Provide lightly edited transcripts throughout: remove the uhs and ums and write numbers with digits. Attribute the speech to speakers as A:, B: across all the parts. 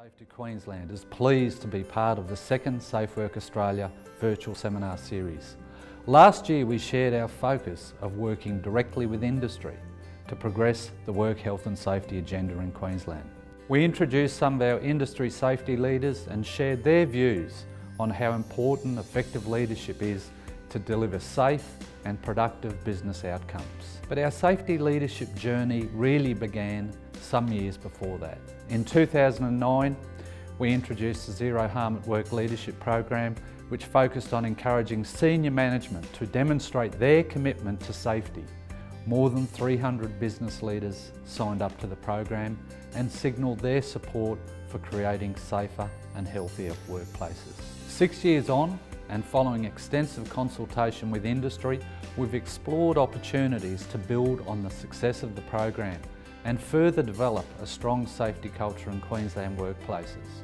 A: Safety Queensland is pleased to be part of the second Safe Work Australia virtual seminar series. Last year we shared our focus of working directly with industry to progress the work health and safety agenda in Queensland. We introduced some of our industry safety leaders and shared their views on how important effective leadership is to deliver safe and productive business outcomes. But our safety leadership journey really began some years before that. In 2009, we introduced the Zero Harm at Work Leadership Program, which focused on encouraging senior management to demonstrate their commitment to safety. More than 300 business leaders signed up to the program and signalled their support for creating safer and healthier workplaces. 6 years on, and following extensive consultation with industry, we've explored opportunities to build on the success of the program and further develop a strong safety culture in Queensland workplaces.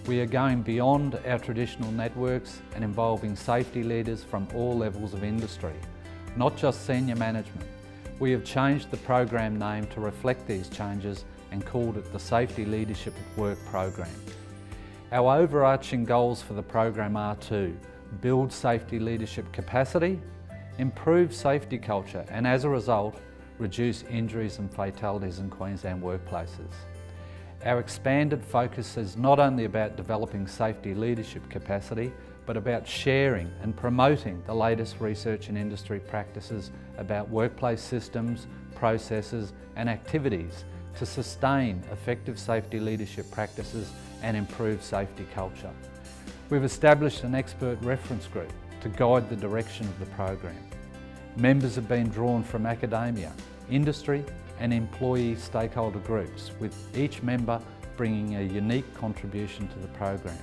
A: We are going beyond our traditional networks and involving safety leaders from all levels of industry, not just senior management. We have changed the program name to reflect these changes and called it the Safety Leadership at Work program. Our overarching goals for the program are to build safety leadership capacity, improve safety culture, and as a result, reduce injuries and fatalities in Queensland workplaces. Our expanded focus is not only about developing safety leadership capacity, but about sharing and promoting the latest research and industry practices about workplace systems, processes and activities to sustain effective safety leadership practices and improve safety culture. We've established an expert reference group to guide the direction of the program. Members have been drawn from academia, industry and employee stakeholder groups, with each member bringing a unique contribution to the program.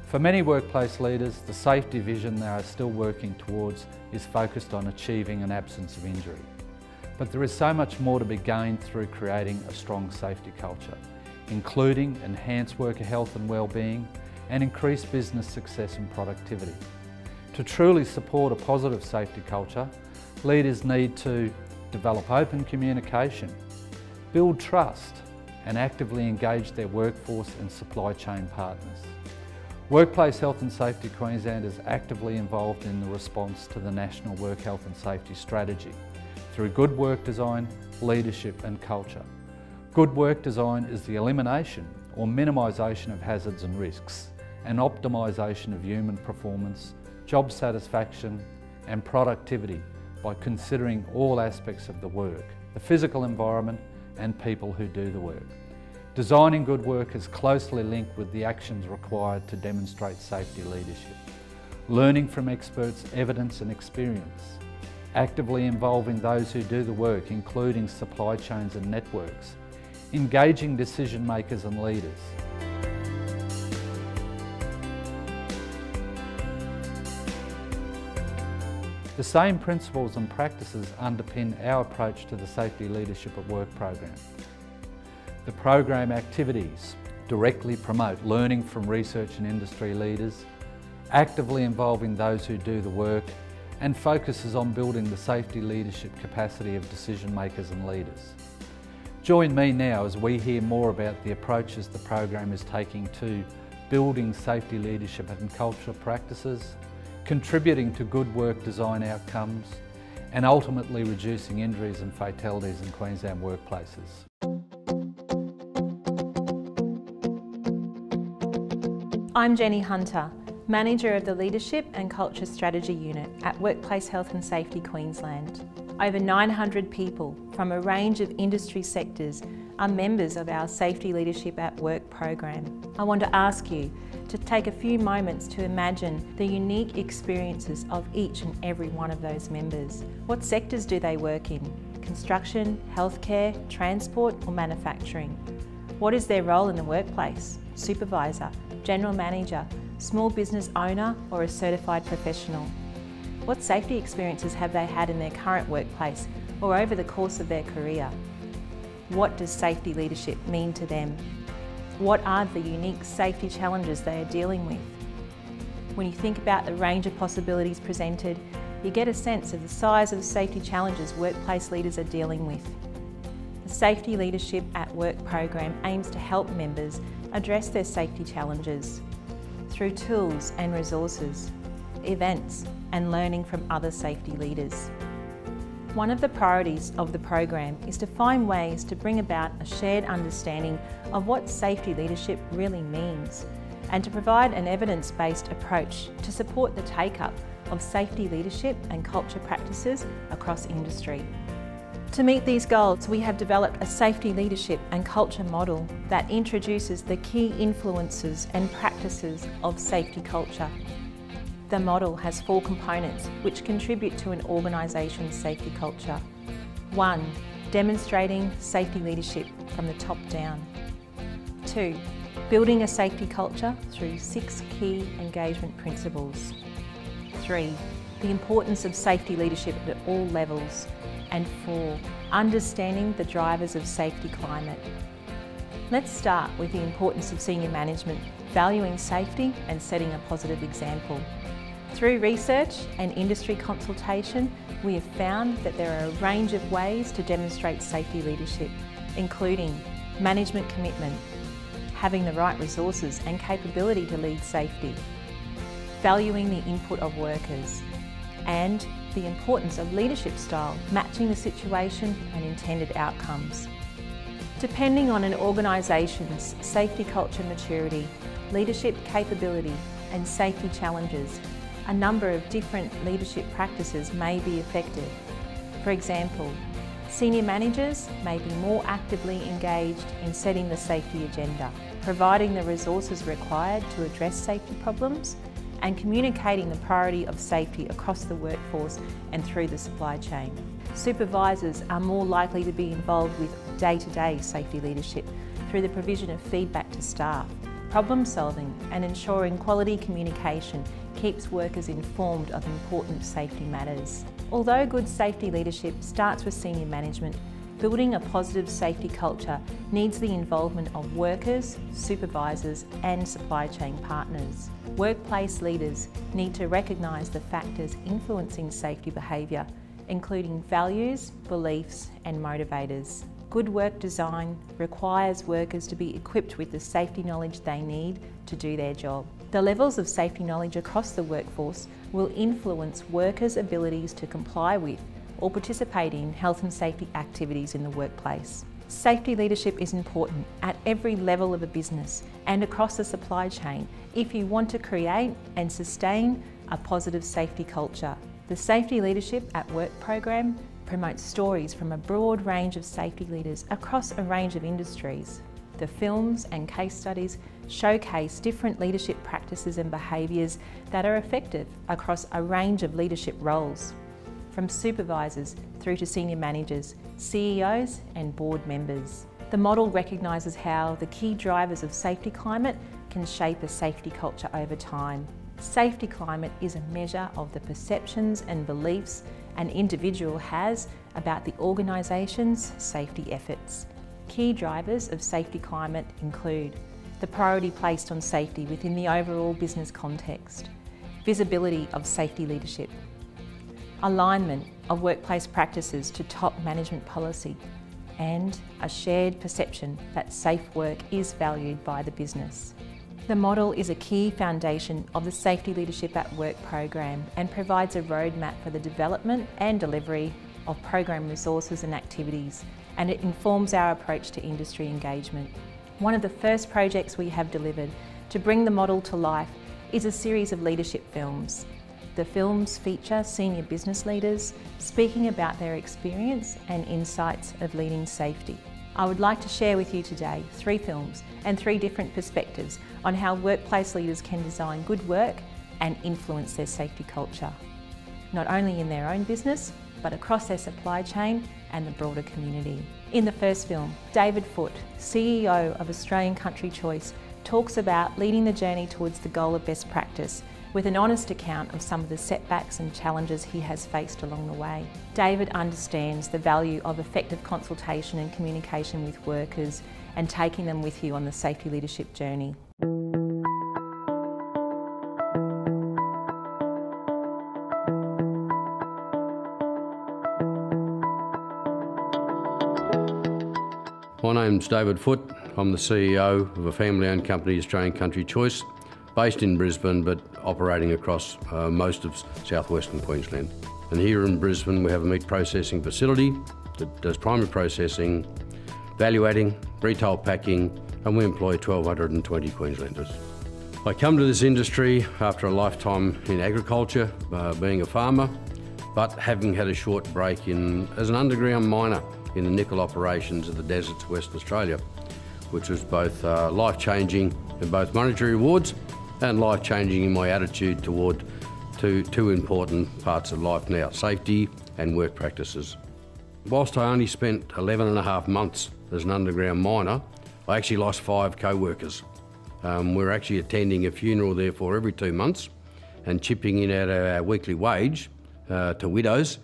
A: For many workplace leaders, the safety vision they are still working towards is focused on achieving an absence of injury. But there is so much more to be gained through creating a strong safety culture, including enhanced worker health and well-being and increased business success and productivity. To truly support a positive safety culture, leaders need to develop open communication, build trust and actively engage their workforce and supply chain partners. Workplace Health and Safety Queensland is actively involved in the response to the National Work Health and Safety Strategy through good work design, leadership and culture. Good work design is the elimination or minimisation of hazards and risks and optimisation of human performance, job satisfaction and productivity by considering all aspects of the work, the physical environment and people who do the work. Designing good work is closely linked with the actions required to demonstrate safety leadership. Learning from experts' evidence and experience. Actively involving those who do the work, including supply chains and networks. Engaging decision makers and leaders. The same principles and practices underpin our approach to the Safety Leadership at Work program. The program activities directly promote learning from research and industry leaders, actively involving those who do the work, and focuses on building the safety leadership capacity of decision makers and leaders. Join me now as we hear more about the approaches the program is taking to building safety leadership and culture practices, contributing to good work design outcomes, and ultimately reducing injuries and fatalities in Queensland workplaces.
B: I'm Jenny Hunter, Manager of the Leadership and Culture Strategy Unit at Workplace Health and Safety Queensland. Over 900 people from a range of industry sectors are members of our Safety Leadership at Work program. I want to ask you to take a few moments to imagine the unique experiences of each and every one of those members. What sectors do they work in? Construction, healthcare, transport or manufacturing? What is their role in the workplace? Supervisor, general manager, small business owner or a certified professional? What safety experiences have they had in their current workplace or over the course of their career? What does safety leadership mean to them? What are the unique safety challenges they are dealing with? When you think about the range of possibilities presented, you get a sense of the size of the safety challenges workplace leaders are dealing with. The Safety Leadership at Work program aims to help members address their safety challenges through tools and resources, events and learning from other safety leaders. One of the priorities of the program is to find ways to bring about a shared understanding of what safety leadership really means and to provide an evidence-based approach to support the take-up of safety leadership and culture practices across industry. To meet these goals, we have developed a safety leadership and culture model that introduces the key influences and practices of safety culture. The model has 4 components which contribute to an organisation's safety culture. 1. Demonstrating safety leadership from the top down. 2. Building a safety culture through 6 key engagement principles. 3. The importance of safety leadership at all levels. And 4. Understanding the drivers of safety climate. Let's start with the importance of senior management, valuing safety and setting a positive example. Through research and industry consultation, we have found that there are a range of ways to demonstrate safety leadership, including management commitment, having the right resources and capability to lead safety, valuing the input of workers, and the importance of leadership style, matching the situation and intended outcomes. Depending on an organisation's safety culture maturity, leadership capability and safety challenges, a number of different leadership practices may be effective. For example, senior managers may be more actively engaged in setting the safety agenda, providing the resources required to address safety problems, and communicating the priority of safety across the workforce and through the supply chain. Supervisors are more likely to be involved with day-to-day safety leadership through the provision of feedback to staff, problem solving and ensuring quality communication keeps workers informed of important safety matters. Although good safety leadership starts with senior management, building a positive safety culture needs the involvement of workers, supervisors and supply chain partners. Workplace leaders need to recognise the factors influencing safety behaviour, including values, beliefs and motivators. Good work design requires workers to be equipped with the safety knowledge they need to do their job. The levels of safety knowledge across the workforce will influence workers' abilities to comply with or participate in health and safety activities in the workplace. Safety leadership is important at every level of a business and across the supply chain if you want to create and sustain a positive safety culture. The Safety Leadership at Work program promotes stories from a broad range of safety leaders across a range of industries. The films and case studies showcase different leadership practices and behaviours that are effective across a range of leadership roles, from supervisors through to senior managers, CEOs and board members. The model recognises how the key drivers of safety climate can shape a safety culture over time. Safety climate is a measure of the perceptions and beliefs an individual has about the organisation's safety efforts. Key drivers of safety climate include the priority placed on safety within the overall business context, visibility of safety leadership, alignment of workplace practices to top management policy, and a shared perception that safe work is valued by the business. The model is a key foundation of the Safety Leadership at Work program and provides a roadmap for the development and delivery of program resources and activities, and it informs our approach to industry engagement. One of the first projects we have delivered to bring the model to life is a series of leadership films. The films feature senior business leaders speaking about their experience and insights of leading safety. I would like to share with you today 3 films and 3 different perspectives on how workplace leaders can design good work and influence their safety culture, not only in their own business, but across their supply chain and the broader community. In the first film, David Foote, CEO of Australian Country Choice, talks about leading the journey towards the goal of best practice with an honest account of some of the setbacks and challenges he has faced along the way. David understands the value of effective consultation and communication with workers and taking them with you on the safety leadership journey.
C: My name's David Foote. I'm the CEO of a family-owned company, Australian Country Choice, based in Brisbane but operating across most of southwestern Queensland. And here in Brisbane we have a meat processing facility that does primary processing, value adding, retail packing, and we employ 1,220 Queenslanders. I come to this industry after a lifetime in agriculture, being a farmer, but having had a short break as an underground miner in the nickel operations of the deserts of Western Australia, which was both life-changing in both monetary rewards and life-changing in my attitude toward two important parts of life now, safety and work practices. Whilst I only spent 11 and a half months as an underground miner, I actually lost 5 co-workers. We're actually attending a funeral therefore every 2 months and chipping in out of our weekly wage to widows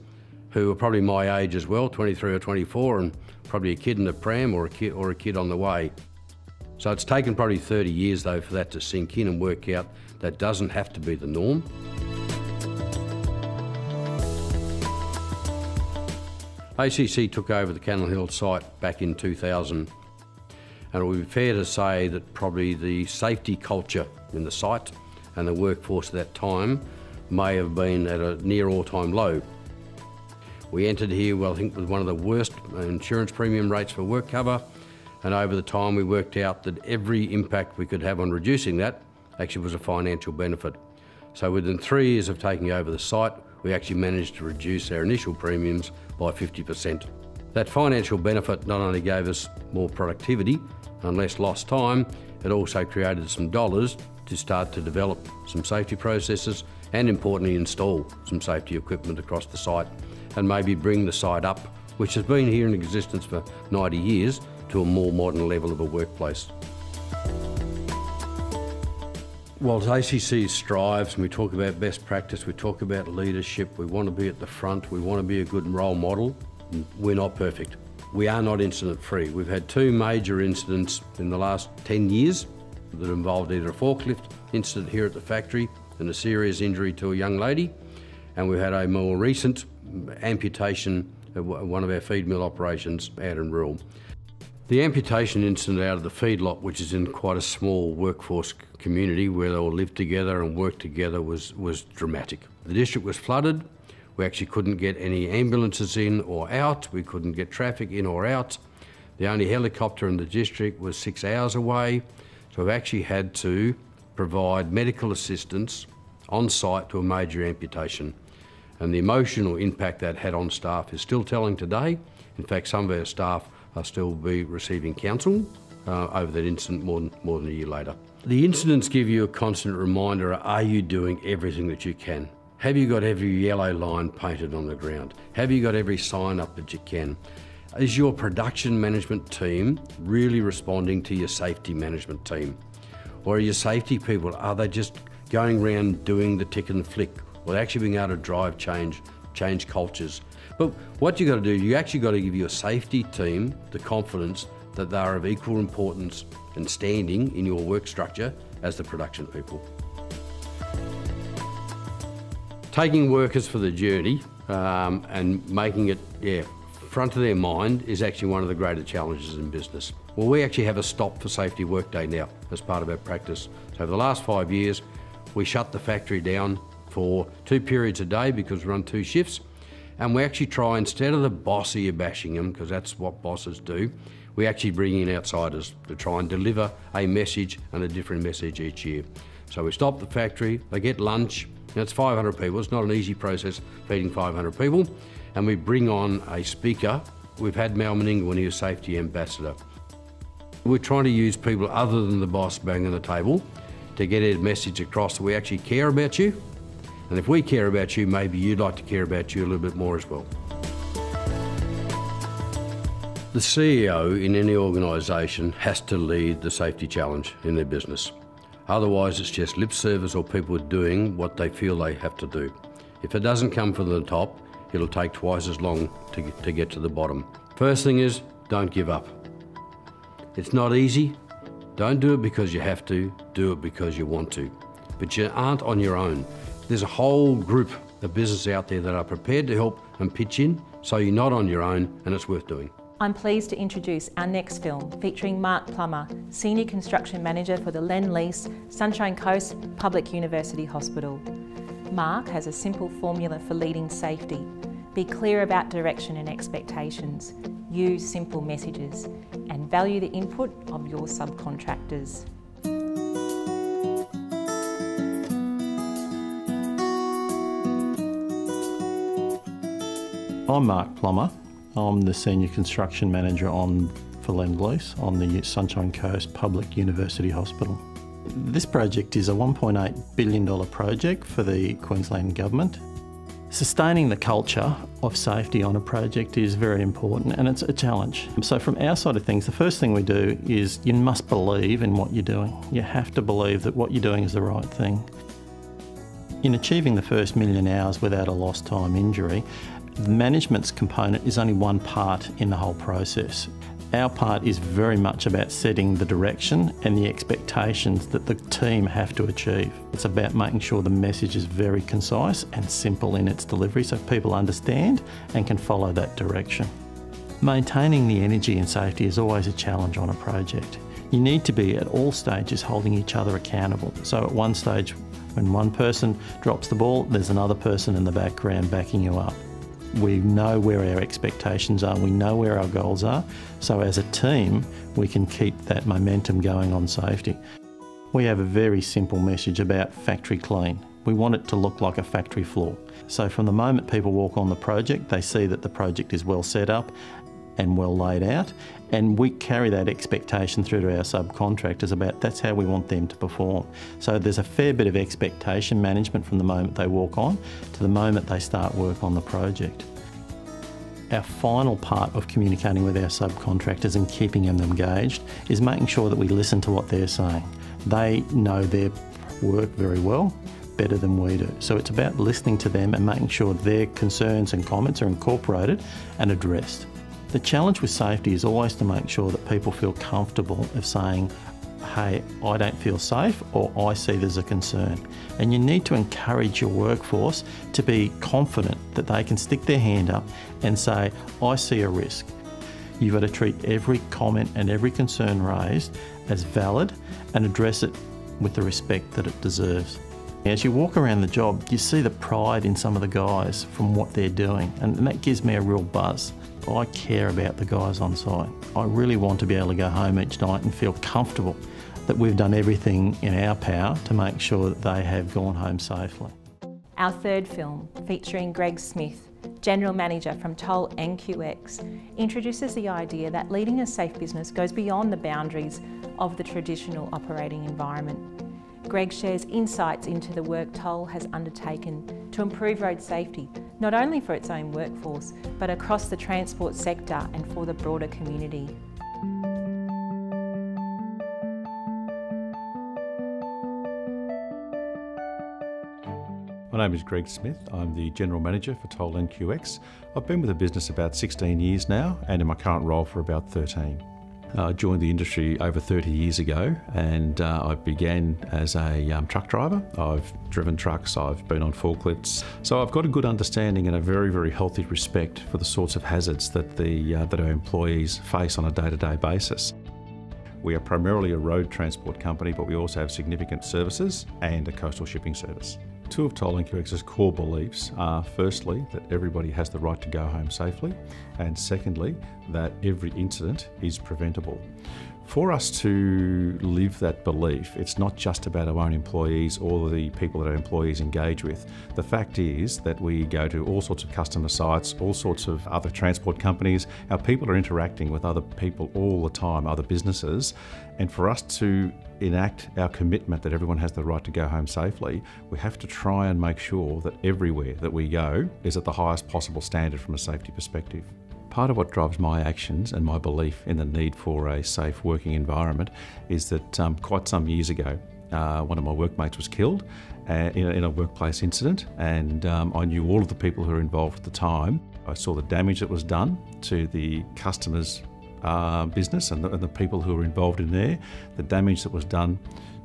C: who are probably my age as well, 23 or 24, and probably a kid in the pram or a kid on the way. So it's taken probably 30 years though for that to sink in and work out that doesn't have to be the norm. ACC took over the Cannell Hill site back in 2000, and it would be fair to say that probably the safety culture in the site and the workforce at that time may have been at a near all-time low. We entered here, well, I think with one of the worst insurance premium rates for work cover, and over the time we worked out that every impact we could have on reducing that actually was a financial benefit. So within 3 years of taking over the site, we actually managed to reduce our initial premiums by 50%. That financial benefit not only gave us more productivity and less lost time, it also created some dollars to start to develop some safety processes and importantly install some safety equipment across the site and maybe bring the site up, which has been here in existence for 90 years, to a more modern level of a workplace. Whilst ACC strives and we talk about best practice, we talk about leadership, we want to be at the front, we want to be a good role model, we're not perfect. We are not incident free. We've had 2 major incidents in the last 10 years that involved either a forklift incident here at the factory and a serious injury to a young lady, and we've had a more recent amputation of one of our feed mill operations out in Rural. The amputation incident out of the feedlot, which is in quite a small workforce community where they all live together and work together, was dramatic. The district was flooded. We actually couldn't get any ambulances in or out. We couldn't get traffic in or out. The only helicopter in the district was 6 hours away. So we've actually had to provide medical assistance on site to a major amputation. And the emotional impact that had on staff is still telling today. In fact, some of our staff are still receiving counsel over that incident more than a year later. The incidents give you a constant reminder, are you doing everything that you can? Have you got every yellow line painted on the ground? Have you got every sign up that you can? Is your production management team really responding to your safety management team? Or are your safety people, are they just going around doing the tick and flick? Or actually being able to drive change cultures? But what you got to do, you actually got to give your safety team the confidence that they are of equal importance and standing in your work structure as the production people. Taking workers for the journey and making it front of their mind is actually one of the greater challenges in business. Well, we actually have a stop for safety workday now as part of our practice. So over the last 5 years, we shut the factory down for 2 periods a day because we run 2 shifts. And we actually try, instead of the bossy bashing them, because that's what bosses do, we actually bring in outsiders to try and deliver a message and a different message each year. So we stop the factory, they get lunch, and it's 500 people. It's not an easy process feeding 500 people. And we bring on a speaker. We've had Mal Meninga when he was safety ambassador. We're trying to use people other than the boss banging the table to get a message across that we actually care about you. And if we care about you, maybe you'd like to care about you a little bit more as well. The CEO in any organisation has to lead the safety challenge in their business. Otherwise, it's just lip service or people doing what they feel they have to do. If it doesn't come from the top, it'll take twice as long to get to the bottom. First thing is, don't give up. It's not easy. Don't do it because you have to, do it because you want to. But you aren't on your own. There's a whole group of businesses out there that are prepared to help and pitch in, so you're not on your own and it's worth doing.
B: I'm pleased to introduce our next film featuring Mark Plummer, Senior Construction Manager for the Lend-Lease Sunshine Coast Public University Hospital. Mark has a simple formula for leading safety. Be clear about direction and expectations, use simple messages, and value the input of your subcontractors.
D: I'm Mark Plummer. I'm the Senior Construction Manager for Lend-Lease on the Sunshine Coast Public University Hospital. This project is a $1.8 billion project for the Queensland Government. Sustaining the culture of safety on a project is very important, and it's a challenge. So from our side of things, the first thing we do is you must believe in what you're doing. You have to believe that what you're doing is the right thing. In achieving the first 1 million hours without a lost time injury, the management's component is only one part in the whole process. Our part is very much about setting the direction and the expectations that the team have to achieve. It's about making sure the message is very concise and simple in its delivery so people understand and can follow that direction. Maintaining the energy and safety is always a challenge on a project. You need to be at all stages holding each other accountable. So at one stage, when one person drops the ball, there's another person in the background backing you up. We know where our expectations are, we know where our goals are, so as a team we can keep that momentum going on safety. We have a very simple message about factory clean. We want it to look like a factory floor. So from the moment people walk on the project, they see that the project is well set up and well laid out, and we carry that expectation through to our subcontractors about that's how we want them to perform. So there's a fair bit of expectation management from the moment they walk on to the moment they start work on the project. Our final part of communicating with our subcontractors and keeping them engaged is making sure that we listen to what they're saying. They know their work very well, better than we do. So it's about listening to them and making sure their concerns and comments are incorporated and addressed. The challenge with safety is always to make sure that people feel comfortable of saying, hey, I don't feel safe, or I see there's a concern. And you need to encourage your workforce to be confident that they can stick their hand up and say, I see a risk. You've got to treat every comment and every concern raised as valid and address it with the respect that it deserves. As you walk around the job, you see the pride in some of the guys from what they're doing, and that gives me a real buzz. I care about the guys on site. I really want to be able to go home each night and feel comfortable that we've done everything in our power to make sure that they have gone home safely.
B: Our third film, featuring Greg Smith, General Manager from Toll NQX, introduces the idea that leading a safe business goes beyond the boundaries of the traditional operating environment. Greg shares insights into the work Toll has undertaken to improve road safety, not only for its own workforce, but across the transport sector and for the broader community.
E: My name is Greg Smith. I'm the General Manager for Toll NQX. I've been with the business about 16 years now, and in my current role for about 13. I joined the industry over 30 years ago, and I began as a truck driver. I've driven trucks, I've been on forklifts, so I've got a good understanding and a very, very healthy respect for the sorts of hazards that our employees face on a day-to-day basis. We are primarily a road transport company, but we also have significant services and a coastal shipping service. Two of Toll NQX's core beliefs are, firstly, that everybody has the right to go home safely, and secondly, that every incident is preventable. For us to live that belief, it's not just about our own employees or the people that our employees engage with. The fact is that we go to all sorts of customer sites, all sorts of other transport companies. Our people are interacting with other people all the time, other businesses, and for us to enact our commitment that everyone has the right to go home safely, we have to try and make sure that everywhere that we go is at the highest possible standard from a safety perspective. Part of what drives my actions and my belief in the need for a safe working environment is that quite some years ago, one of my workmates was killed in a workplace incident, and I knew all of the people who were involved at the time. I saw the damage that was done to the customer's business and the people who were involved in there, the damage that was done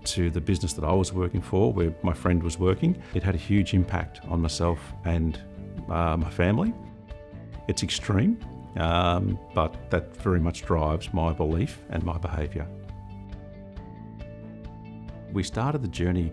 E: to the business that I was working for, where my friend was working. It had a huge impact on myself and my family. It's extreme, but that very much drives my belief and my behaviour. We started the journey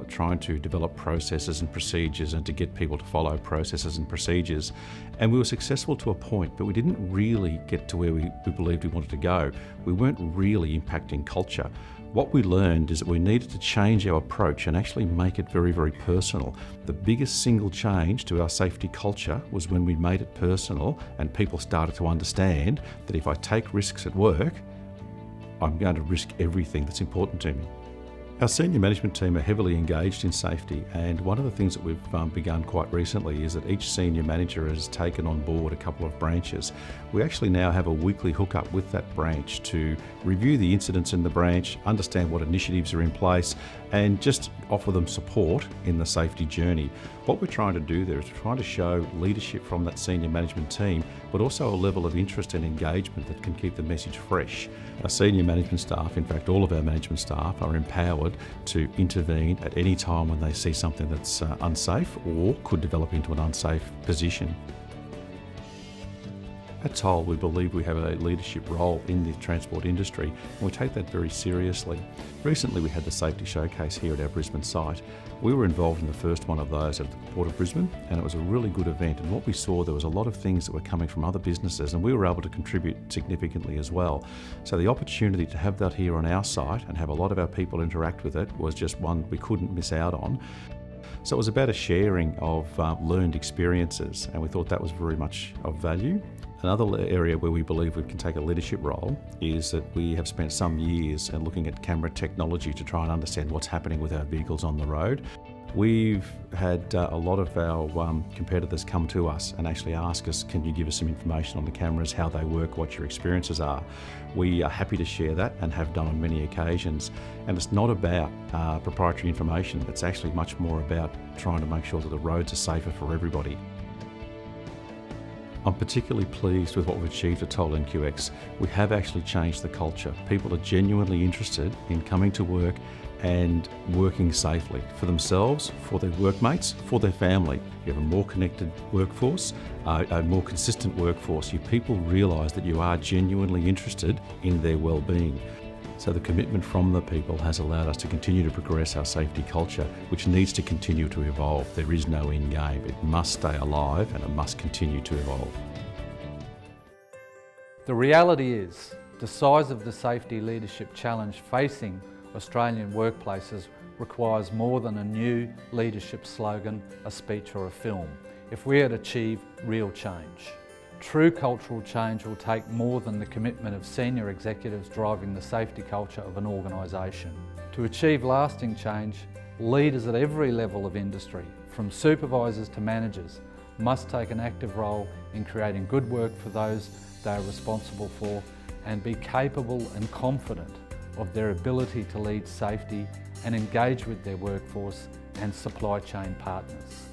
E: trying to develop processes and procedures and to get people to follow processes and procedures, and we were successful to a point, but we didn't really get to where we believed we wanted to go. We weren't really impacting culture. What we learned is that we needed to change our approach and actually make it very, very personal. The biggest single change to our safety culture was when we made it personal and people started to understand that if I take risks at work, I'm going to risk everything that's important to me. Our senior management team are heavily engaged in safety, and one of the things that we've begun quite recently is that each senior manager has taken on board a couple of branches. We actually now have a weekly hookup with that branch to review the incidents in the branch, understand what initiatives are in place, and just offer them support in the safety journey. What we're trying to do there is we're trying to show leadership from that senior management team, but also a level of interest and engagement that can keep the message fresh. Our senior management staff, in fact all of our management staff, are empowered to intervene at any time when they see something that's unsafe or could develop into an unsafe position. At Toll, we believe we have a leadership role in the transport industry, and we take that very seriously. Recently we had the safety showcase here at our Brisbane site. We were involved in the first one of those at the Port of Brisbane, and it was a really good event, and what we saw, there was a lot of things that were coming from other businesses, and we were able to contribute significantly as well. So the opportunity to have that here on our site and have a lot of our people interact with it was just one we couldn't miss out on. So it was about a sharing of learned experiences, and we thought that was very much of value. Another area where we believe we can take a leadership role is that we have spent some years looking at camera technology to try and understand what's happening with our vehicles on the road. We've had a lot of our competitors come to us and actually ask us, can you give us some information on the cameras, how they work, what your experiences are. We are happy to share that and have done on many occasions. And it's not about proprietary information, it's actually much more about trying to make sure that the roads are safer for everybody. I'm particularly pleased with what we've achieved at Toll NQX. We have actually changed the culture. People are genuinely interested in coming to work and working safely for themselves, for their workmates, for their family. You have a more connected workforce, a more consistent workforce. Your people realise that you are genuinely interested in their well-being. So the commitment from the people has allowed us to continue to progress our safety culture, which needs to continue to evolve. There is no end game. It must stay alive and it must continue to evolve.
A: The reality is, the size of the safety leadership challenge facing Australian workplaces requires more than a new leadership slogan, a speech or a film, if we are to achieve real change. True cultural change will take more than the commitment of senior executives driving the safety culture of an organisation. To achieve lasting change, leaders at every level of industry, from supervisors to managers, must take an active role in creating good work for those they are responsible for and be capable and confident of their ability to lead safety and engage with their workforce and supply chain partners.